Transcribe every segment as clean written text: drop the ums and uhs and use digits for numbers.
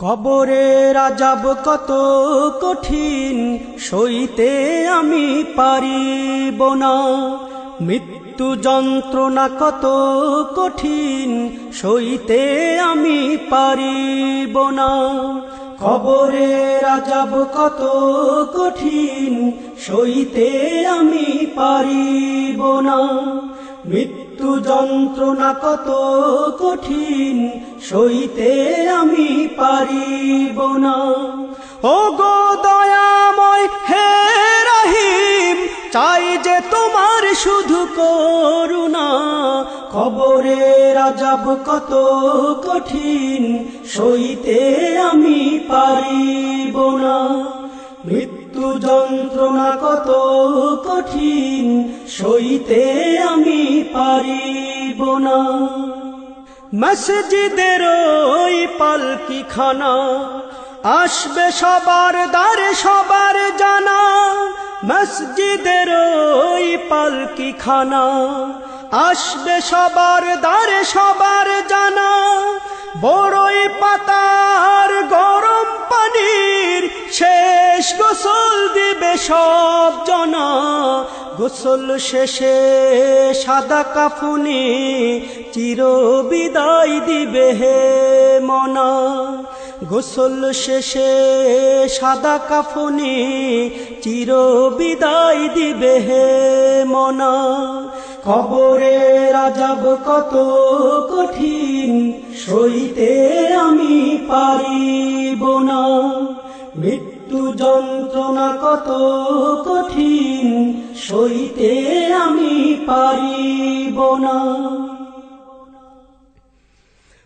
কবরের আযাব কত কঠিন, সইতে আমি পারিব না। মৃত্যু যন্ত্রণা কত কঠিন, সইতে আমি পারিব না। কবরের আযাব কত কঠিন, সইতে আমি পারিব না। মৃত্যু যন্ত্রণা কত কঠিন, সইতে আমি পারিব না। ও গো দয়াময় হে রহিম, চাই যে তোমার শুধু করুণা। কবরের আযাব কত কঠিন, সইতে আমি পারিব না। মৃত্যু যন্ত্রণা কত কঠিন, সইতে আমি পারিব না। মসজিদের ওই পালকিখানা, আসবে সবার দ্বারে সবার জানা। মসজিদের ওই পালকিখানা, আসবে সবার দ্বারে সবার জানা। বড়ই পাতার গরম পানির শেষ গোসল দিবে সব জনা। গোসল শেষে সাদা কাফনে চির বিদায় দিবে হে মনা। গোসল শেষে সাদা কাফনে চির বিদায় দিবে হে মনা। কবরের আযাব কত কঠিন, সইতে আমি পারিব না। মৃত্যু যন্ত্রণা কত কঠিন, সইতে আমি পারিব না।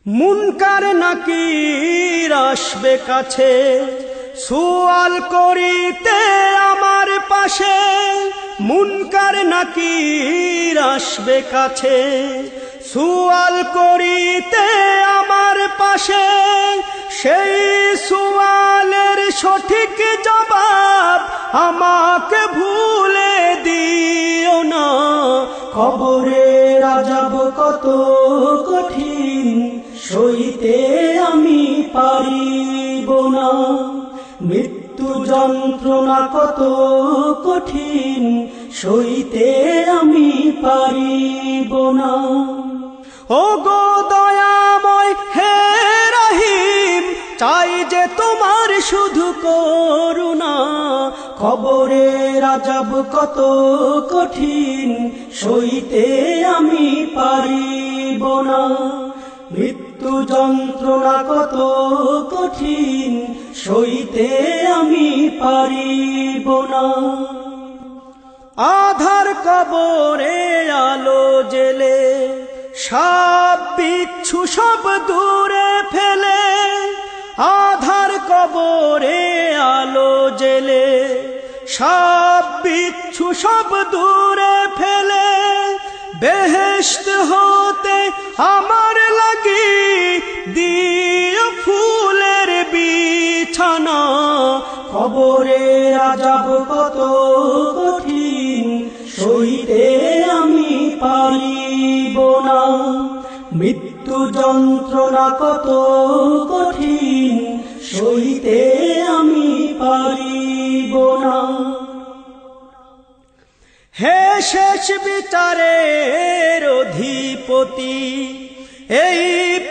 মুনকার নাকির আসবে কাছে, সুয়াল করিতে আমার পাশে। মুনকার নাকির আসবে কাছে, সুয়াল করিতে আমার পাশে। সেই সুয়ালের সঠিক জবাব আমাকে ভুলে দিও না। কবরের আযাব কত কঠিন, সইতে আমি পারিব না। মৃত্যু যন্ত্রণা কত কঠিন, সইতে আমি পারিব না। ও গো দয়াময় হে রহিম, চাই যে তোমার শুধু করুণা। কবরের আযাব কত কঠিন, সইতে আমি পারিব না। মৃত্যু যন্ত্রণা কত কঠিন, সইতে আমি পারিব না। আধার কবরে আলো জেলে, সাপ বিচ্ছু সব দূরে ফেলে। আধার কবরে আলো জেলে, সাপ বিচ্ছু সব দূরে ফেলে। বেহেশত হতে আমার লাগি দিও ফুলের বিছানা। কবরের আযাব কত কঠিন, সইতে আমি পারিব না। মৃত্যু যন্ত্রণা কত কঠিন, সইতে আমি পারিব না। হে শেষ বিচারের অধিপতি, এই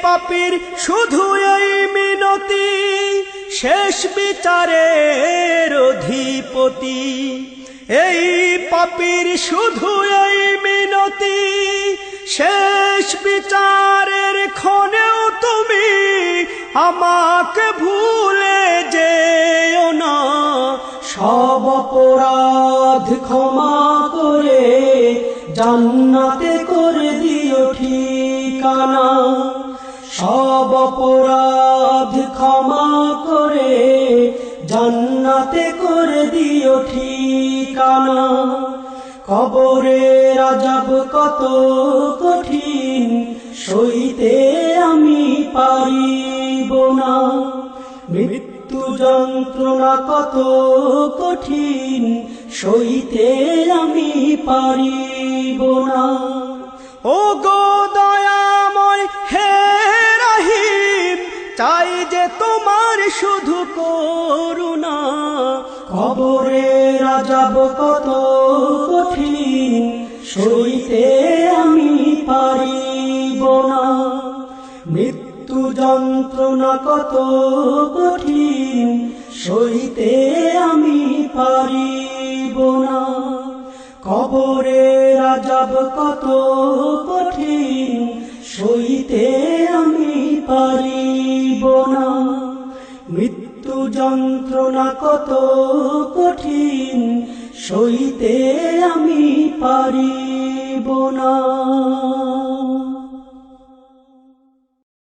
পাপীর শুধু এই মিনতি। শেষ বিচারের অধিপতি, এই পাপীর শুধু এই মিনতি। শেষ বিচারের ক্ষণেও তুমি আমাকে ভুলে যেও না। সব অপরাধ ক্ষমা করে জান্নাতে করে দিও ঠিকানা। সব অপরাধ ক্ষমা করে জান্নাতে করে দিও ঠিকানা। কবরের আযাব কত কঠিন, সইতে আমি পারিব না। মৃত্যু যন্ত্রণা কত কঠিন, সইতে আমি পারিব না। ও গো দয়াময় হে রহিম, চাই যে তোমার শুধু করুণা। কবরের আযাব কত কঠিন, সইতে আমি পারিব না। মৃত্যু যন্ত্রণা কত কঠিন, সইতে আমি পারিব না। কবরের আযাব কত কঠিন, সইতে আমি পারিব না। মৃত্যু যন্ত্রণা কত কঠিন, সইতে আমি পারিব না।